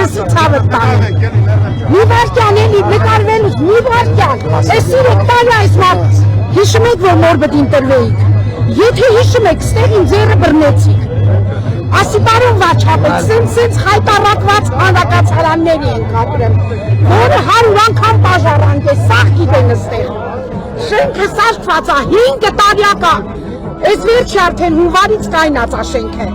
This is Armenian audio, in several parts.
ասի ցավը տանը։ Մի վարքյան էլի նկարվելուց մի վարքյան։ Այս իրեք տալի այս մարդ։ Հիշում եք որ նոր պետք ինտերվեիք։ Եթե հիշում եք, ստեղ իմ ձեռը բռնեցիք։ Ասի բարոն Վաչապետ, սենց հայտարարված հանրակացարանների ենք ապրեմ, որը 100 անգամ բաժարանք է, սաղ գիտեն ստեղ։ Շենքը սարքված է 5 տարյակա, այս վերջի արդեն հունվարից կայնած է շենքը։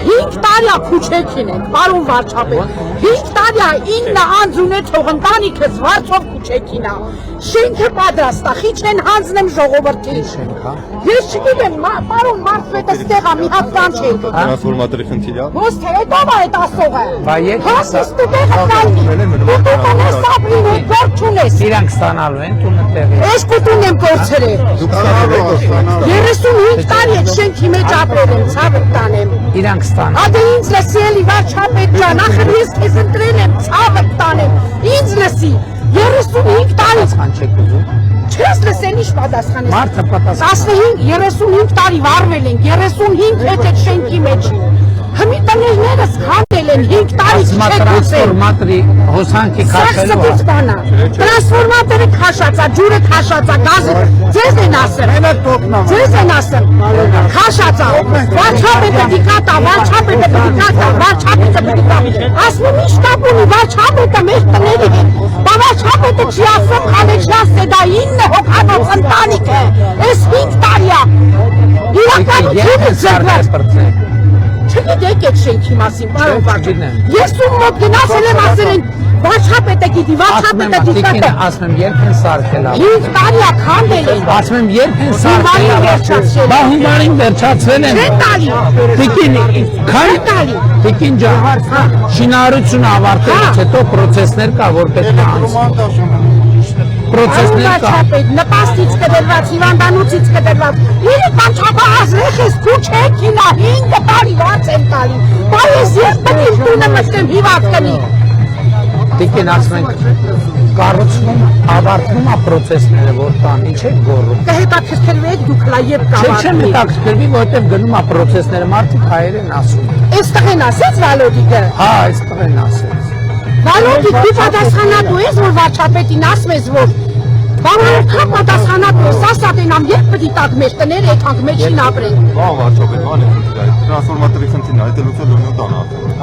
5 տարյա քուչեքին ենք, բարոն Վարչապետ, 5 տարյա 9 անձ ունեցող ընտանիքս վարձով քուչեքին է։ Շենքը պատրաստ է, խիչ են հանձնեմ ժողովրդին։ Ես չգիտեմ, պարոն Վարչապետը ստեղ է, մի հատ բան չէ եկել։ Տրանսֆորմատորի խնդիր է։ Ո՞ս թե հետո է այդ ասողը։ Բայց դու տնես ապրին հետ գործ չունես։ Իրանք ստանալու են տունը տեղի։ Ես կուտուն եմ կորցրել։ 35 տարի այդ շենքի մեջ ապրել եմ, ցավը տանեմ։ Իրանք ստանալու։ Ադե ինձ լսի էլի Վարչապետ ջան, ախր ես քեզ ընտրել եմ, ցավը տանեմ։ Ինձ լսի 35 տարի Չեք ուզում։ չես լսել ինչ պատասխան ես։ Մարդը պատասխան։ 35 տարի վարվել ենք, 35 հետ այդ շենքի մեջ։ Հիմի տներներս քանդել են 5 տարի Տրանսֆորմատորի հոսանքի քաշելու։ Տրանսֆորմատորը քաշած է, ջուրը քաշած է, գազը ձեզ են ասել։ Ձեզ են ասել։ Քաշած է։ Վարչապետը դիկատա, Վարչապետը դիկատա, Վարչապետը դիկատա։ Ասում ինչ կապ ունի Վարչապետը մեր տների հետ։ Բա Վարչապետը չի ասում, խանեչլաս է դա 9 հոգանոց ընտանիք է։ Այս 5 տարիա։ Իրականությունը ձեռնված։ Չգիտեք այդ շենքի մասին, պարոն Վարչապետ։ Ես ում մոտ գնացել եմ ասել են Վարչապետը գիտի, Վարչապետը դիտակը։ Ասում եմ երբ են սարքել։ 5 տարի է քանդել են։ Ասում եմ երբ են սարքել։ Բա հունվարին վերջացրել են։ Չեն տալի։ Տիկին, քանի տալի։ Տիկին ջան, շինարարությունը ավարտելուց հետո պրոցեսներ կա, որ պետք է անցնի։ Պրոցեսներ կա։ Վարչապետ, նպաստից կդրված, հիվանդանոցից կդրված։ Երեկան չափահասրեք ես քուչեքին է 5 տարի ված են տալի։ Բա ես պետք է տունը մտեմ հիվանդ կնի։ Տիկին ասում ենք կառուցվում ավարտվում է պրոցեսները որ տան, ինչ է գոռում։ Կհետաքրքրվի եք դուք լա երբ կավարտվի։ Չեմ հետաքրքրվի, որովհետև գնում է պրոցեսները, մարդիկ հայեր են ասում։ Այստեղ են ասեց Վալոդիկը։ Հա, այստեղ են ասեց։ Վալոդիկ դու պատասխանատու ես որ Վարչապետին ասում ես որ Բավարարքան պատասխանատու ես, ասատենամ երբ պետք է տակ մեր տները եկանք մեջին ապրենք։ Բա Վարչապետ, բան է խնդիրը, տրանսֆորմատորի խնդիրն է, այդ լուծել ունի տանը։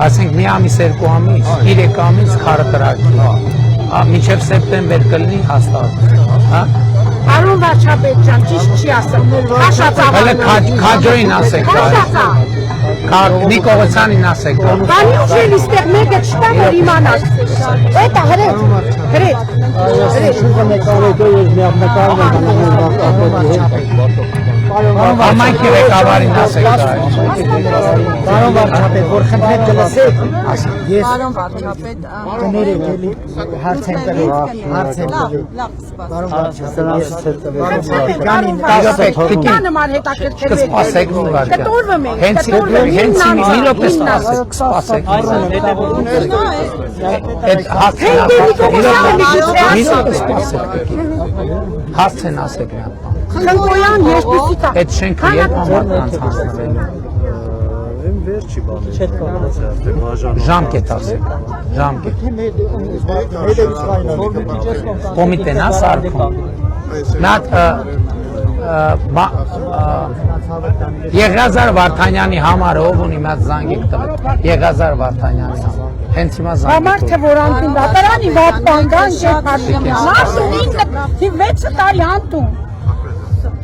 Ասենք մի ամիս, 2 ամիս, 3 ամիս քարը տրակի։ Մինչև սեպտեմբեր կլինի հաստատ։ Հա։ Պարոն Վարչապետ ջան, ճիշտ չի ասում։ Քաշած ավարտել։ Քաջոին ասեք։ Նիկողոցյանին ասեք։ Բանի ուժել իստեղ մեկը չտա որ իմանաս։ Էտա հրետ։ Ամայք ղեկավարին ասեք։ Պարոն Վարչապետ, որ խնդրեմ կլսեք, ես Պարոն Վարչապետ, կներեք էլի հարց եմ տվել, հարց եմ տվել։ Պարոն Վարչապետ, Պարոն Վարչապետ, Կանման հետաքրքրվեք։ Կսպասեք մի վարքյան։ Կտորվում ենք, Հենց մի րոպե սպասեք։ Այդ հասցեն ասեք մի հատ։ Խնկոյան երկուսի տա։ Այդ շենքը երբ ամառնանց հանձնվել է։ Վերջի բանը։ Ժամկետ ասեք, ժամկետ։ Կոմիտեն է սարքում։ Նատ Եղազար Վարդանյանի համար ով ունի մատ զանգ եք տվել։ Եղազար Վարդանյանի համար։ Հենց հիմա զանգ եք Համարքը որ անտուն դատարանի վատ բանգան չեպաշիան։ Ասում 6 տարի անտուն։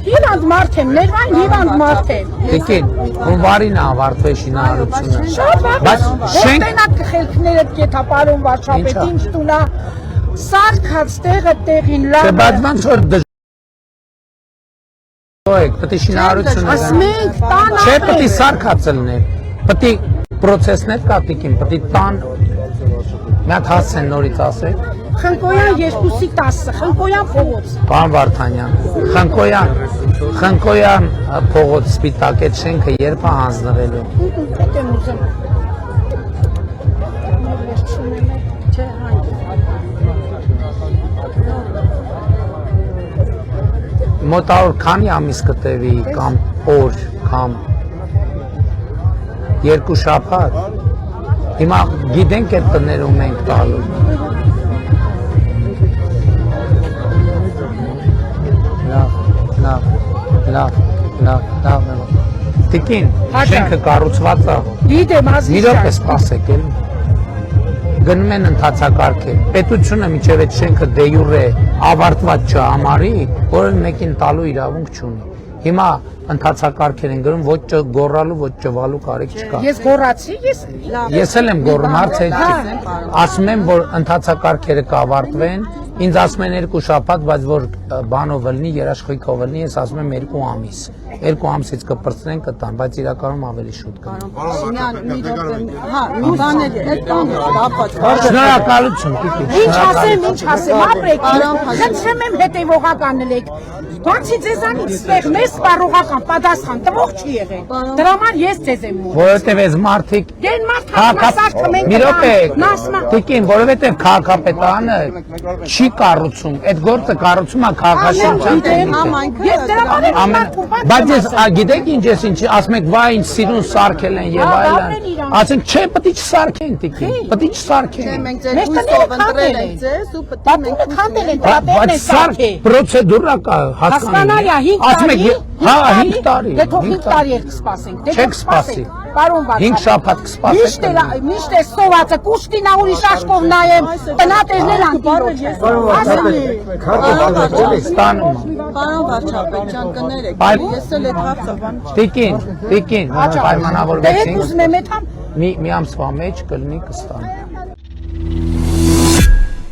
Հիվանդ մարդ եմ, ներվային հիվանդ մարդ եմ։ Տիկին, հունվարին է ավարտվել շինարարությունը։ Շատ Բայց շենք տենակ խելքներդ կեթա պարոն Վարչապետ, ինչ տունա սարքած տեղը տեղին լավ։ Բայց ոնց որ դժվար պետք է շինարարությունը։ Ասում ենք տան Չէ, պետք է սարքած լինել։ Պետք է պրոցեսներ կա տիկին, պետք է տան մի հատ հասցեն նորից ասեք։ Խնկոյան 2-10, Խնկոյան փողոց։ Պարոն Վարդանյան, Խնկոյան փողոց սպիտակ այդ շենքը երբ է հանձնվելու։ Պետք եմ ուզում։ Մոտավոր քանի ամիս կտևի կամ օր կամ 2 շաբաթ։ Հիմա գիտենք այդ տներում ենք տալու։ Լավ։ Տիկին, շենքը կառուցված է։ Գիտեմ, Մի ազգի րոպե սպասեք էլ։ Գնում են ընթացակարգը։ Պետությունը միջև այդ շենքը դե յուրե ավարտված չհամարի, որը մեկին տալու իրավունք չունի։ Հիմա ընթացակարգեր են գրում, ոչ գոռալու, ոչ ճվալու կարիք չկա։ Ես գոռացի, Ես էլ եմ գոռում, հարցը չի։ Ասում եմ, որ ընթացակարգերը կավարտվեն, ինձ ասում են 2 շաբաթ, բայց որ բանով լինի, երաշխիքով լինի, ես ասում եմ 2 ամիս։ 2 ամսից կպրծնեն կտան, բայց իրականում ավելի շուտ կգնա։ Շնորհակալություն, Տիկին։ Ինչ ասեմ, ապրեք, խնդրեմ եմ հետևողական լեք։ Բացի ձեզանից ստեղ մեզ սպառողական պատասխան տվող չի եղել։ Դրա համար ես ձեզ եմ մոտ։ Որովհետև այս մարդիկ Դեն մարդիկ մի րոպե, Տիկին, որովհետև քաղաքապետարանը չի կառուցում, այդ գործը կառուցում է քաղաքաշինության։ Ես դրա համար Բայց ես գիտեք ինչ ես ինչ ասում եք վայ ինչ սիրուն սարքել են եւ այլն։ Ասենք չէ, պետք է չսարքեն Տիկին, պետք է չսարքեն։ Մենք ձեր հույսով ընտրել ենք ձեզ ու պետք է մենք քանդել են Բայց սարք պրոցեդուրա կա, հասկանալի է 5 Ասում եք, տարի։ հա 5 տարի։ Դե թող 5 տարի էլ կսպասենք։ Չեք սպասի։ Պարոն Վարդան։ 5 շաբաթ կսպասեք։ Միշտ է սովածը կուշտինա ուրիշ աշխով նայեմ, տնատերներ անդիրոջ։ Ստանում։ Պարոն վարչապետ ջան կներեք, ես էլ այդ հարցը բան Տիկին, Դե հետ պայմանավորվեցինք։ ուզում եմ էթամ Մի ամսվա մեջ կլինի կստան։